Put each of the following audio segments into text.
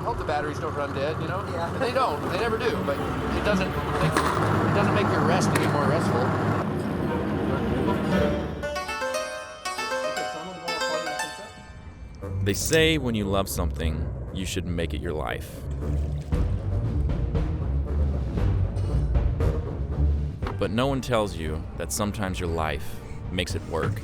hope the batteries don't run dead, you know? Yeah. And they don't. They never do. But it doesn't make your rest any more restful. They say when you love something, you should make it your life. But no one tells you that sometimes your life makes it work.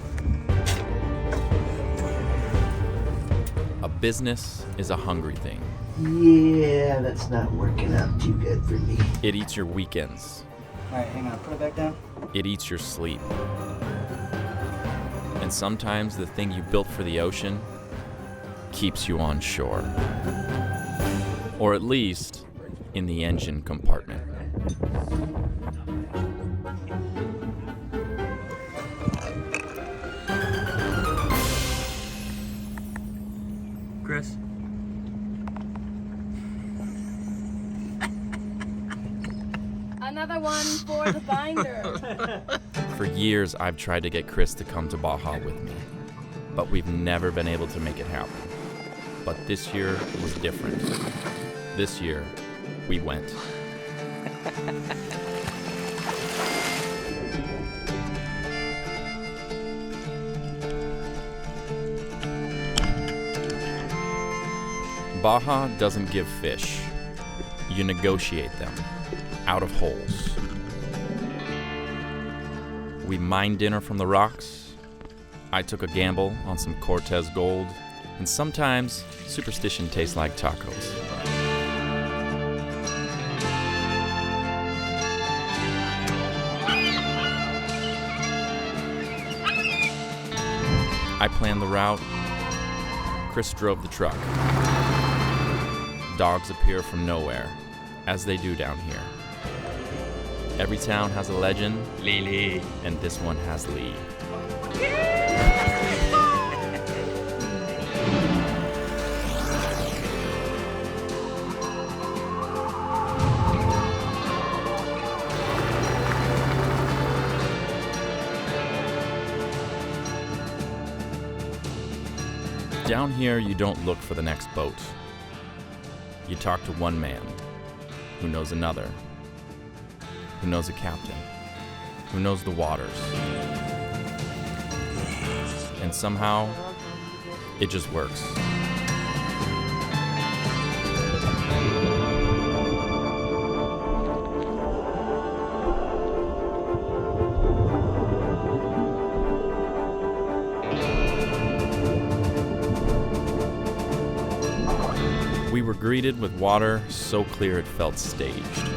A business is a hungry thing. Yeah, that's not working out too good for me. It eats your weekends. All right, hang on. Put it back down. It eats your sleep. And sometimes the thing you built for the ocean keeps you on shore. Or at least in the engine compartment. Chris? Another one for the binder. For years, I've tried to get Chris to come to Baja with me, but we've never been able to make it happen. But this year was different. This year, we went. Baja doesn't give fish. You negotiate them out of holes. We mined dinner from the rocks. I took a gamble on some Cortez gold, and sometimes superstition tastes like tacos. I planned the route. Chris drove the truck. Dogs appear from nowhere, as they do down here. Every town has a legend, Lily, and this one has Lee. Down here, you don't look for the next boat. You talk to one man, who knows another, who knows a captain, who knows the waters. And somehow, it just works. We were greeted with water so clear it felt staged,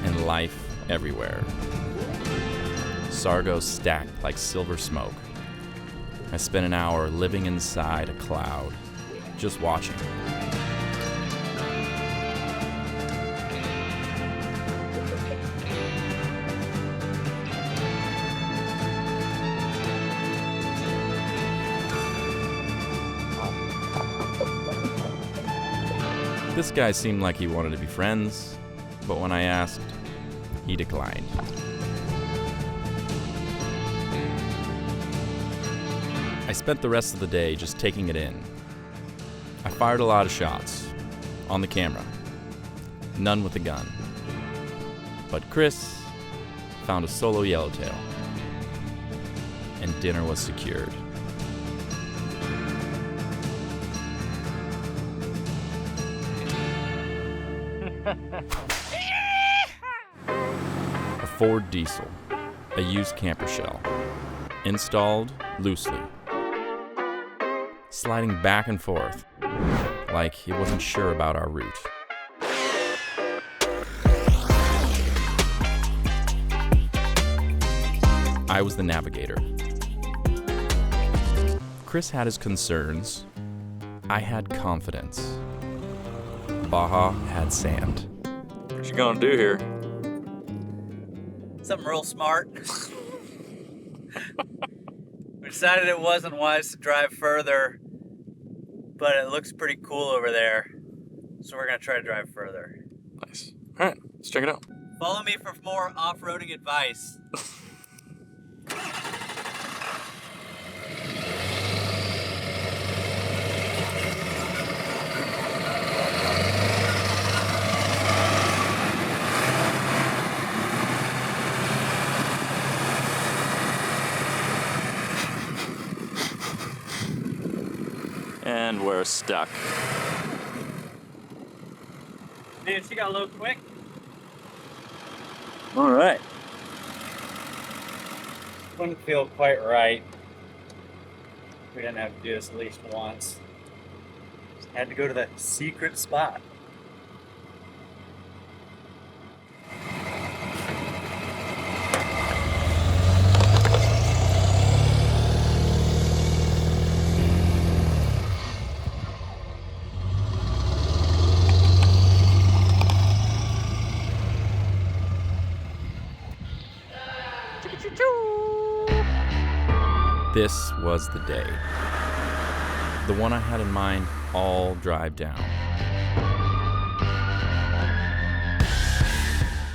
and life everywhere. Sargos stacked like silver smoke. I spent an hour living inside a cloud, just watching. This guy seemed like he wanted to be friends, but when I asked, he declined. I spent the rest of the day just taking it in. I fired a lot of shots, on the camera, none with a gun. But Chris found a solo yellowtail, and dinner was secured. A Ford diesel, a used camper shell, installed loosely, sliding back and forth like he wasn't sure about our route. I was the navigator. Chris had his concerns. I had confidence. Baja had sand. What you gonna do here? Something real smart. We decided it wasn't wise to drive further, but it looks pretty cool over there, so we're gonna try to drive further. Nice. All right, let's check it out. Follow me for more off-roading advice. And we're stuck. Man, she got low quick. All right. Wouldn't feel quite right. We didn't have to do this at least once. Just had to go to that secret spot. This was the day. The one I had in mind all drive down.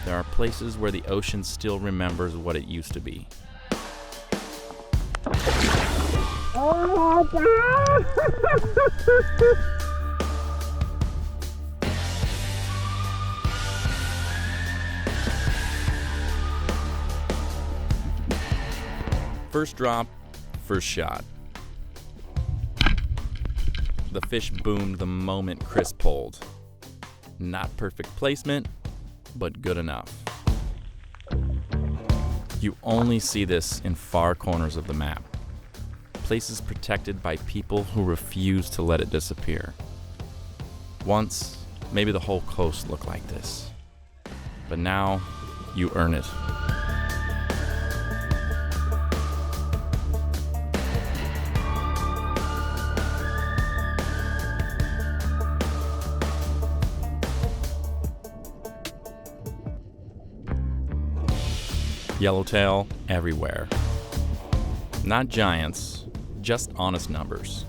There are places where the ocean still remembers what it used to be. First drop, first shot. The fish boomed the moment Chris pulled. Not perfect placement, but good enough. You only see this in far corners of the map. Places protected by people who refuse to let it disappear. Once, maybe the whole coast looked like this. But now, you earn it. Yellowtail everywhere. Not giants, just honest numbers.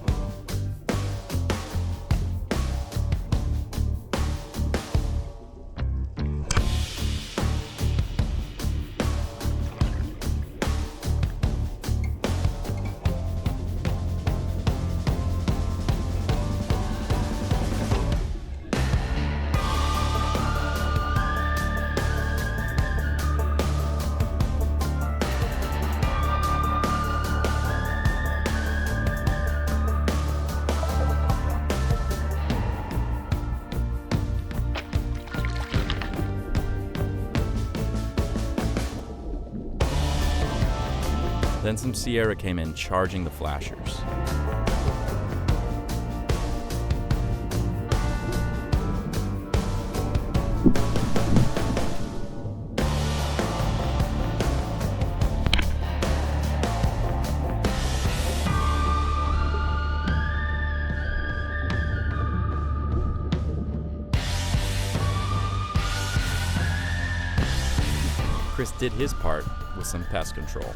Then some Sierra came in, charging the flashers. Chris did his part with some pest control.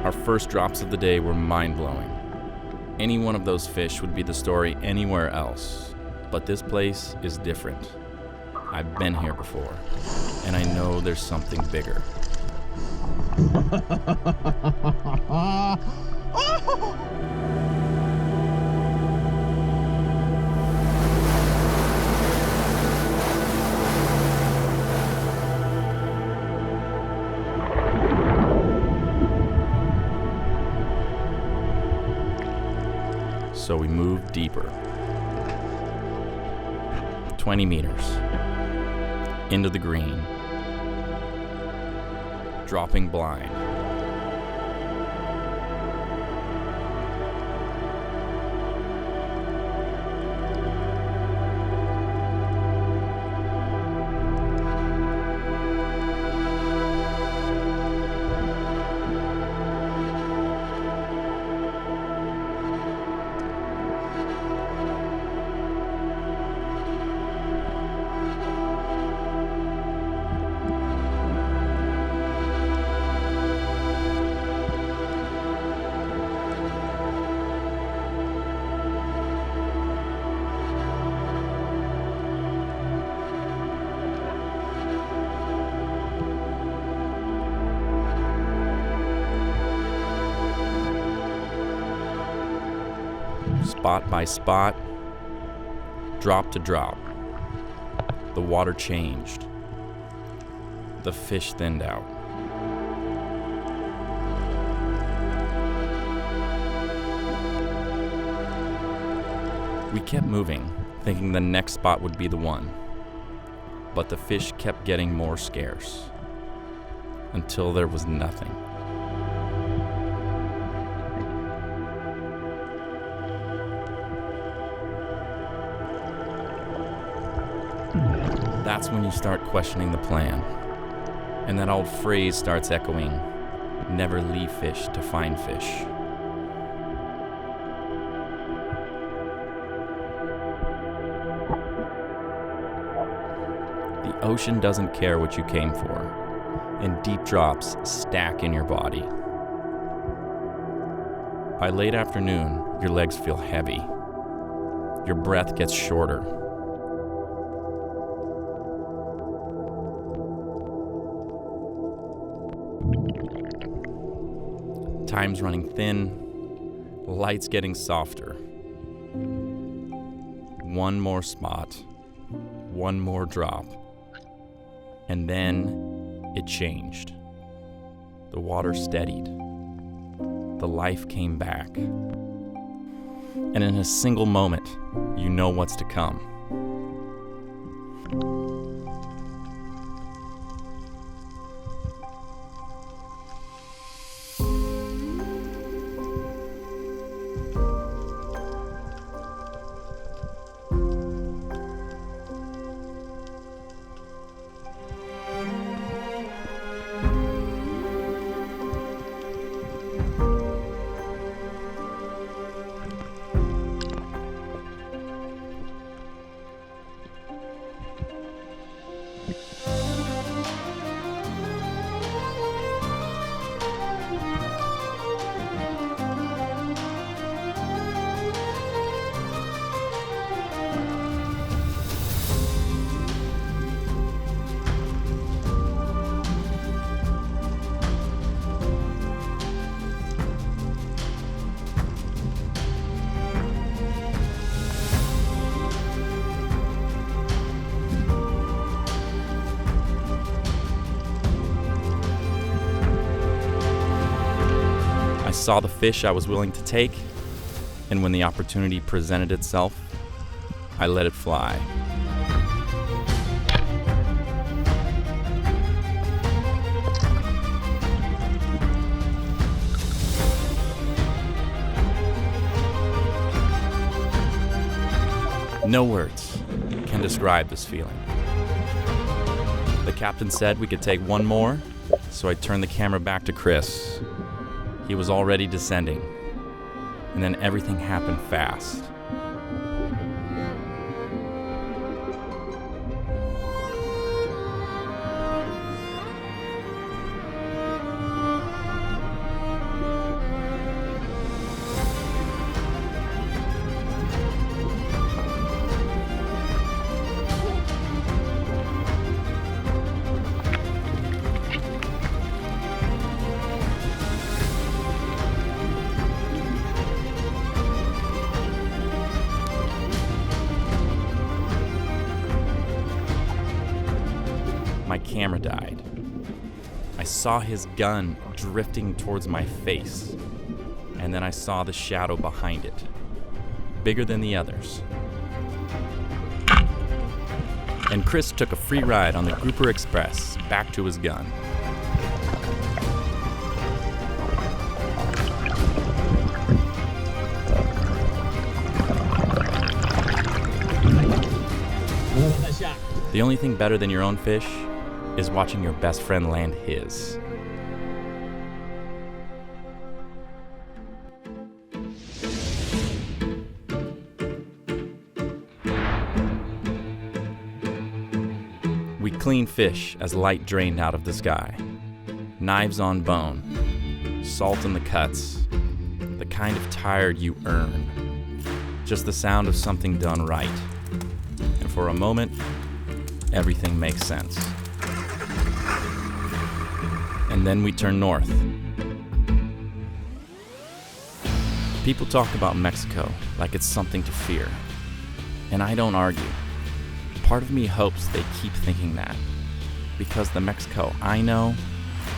Our first drops of the day were mind-blowing. Any one of those fish would be the story anywhere else, but this place is different. I've been here before, and I know there's something bigger. So we moved deeper. 20 meters. Into the green. Dropping blind. Spot by spot, drop to drop, the water changed. The fish thinned out. We kept moving, thinking the next spot would be the one. But the fish kept getting more scarce, until there was nothing. That's when you start questioning the plan. And that old phrase starts echoing, never leave fish to find fish. The ocean doesn't care what you came for, and deep drops stack in your body. By late afternoon, your legs feel heavy. Your breath gets shorter. Time's running thin, lights getting softer. One more spot, one more drop, and then it changed. The water steadied. The life came back. And in a single moment, you know what's to come. I saw the fish I was willing to take, and when the opportunity presented itself, I let it fly. No words can describe this feeling. The captain said we could take one more, so I turned the camera back to Chris. He was already descending, and then everything happened fast. My camera died. I saw his gun drifting towards my face, and then I saw the shadow behind it, bigger than the others. and Chris took a free ride on the Grouper Express back to his gun. The only thing better than your own fish is watching your best friend land his. We clean fish as light drained out of the sky. Knives on bone, salt in the cuts, the kind of tired you earn. Just the sound of something done right. And for a moment, everything makes sense. And then we turn north. People talk about Mexico like it's something to fear. And I don't argue. Part of me hopes they keep thinking that, because the Mexico I know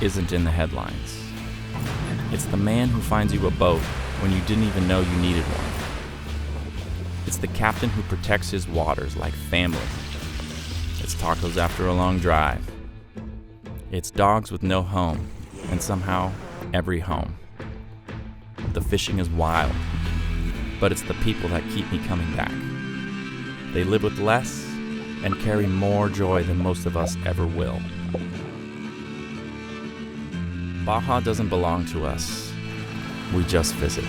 isn't in the headlines. It's the man who finds you a boat when you didn't even know you needed one. It's the captain who protects his waters like family. It's tacos after a long drive. It's dogs with no home, and somehow every home. The fishing is wild, but it's the people that keep me coming back. They live with less and carry more joy than most of us ever will. Baja doesn't belong to us. We just visit.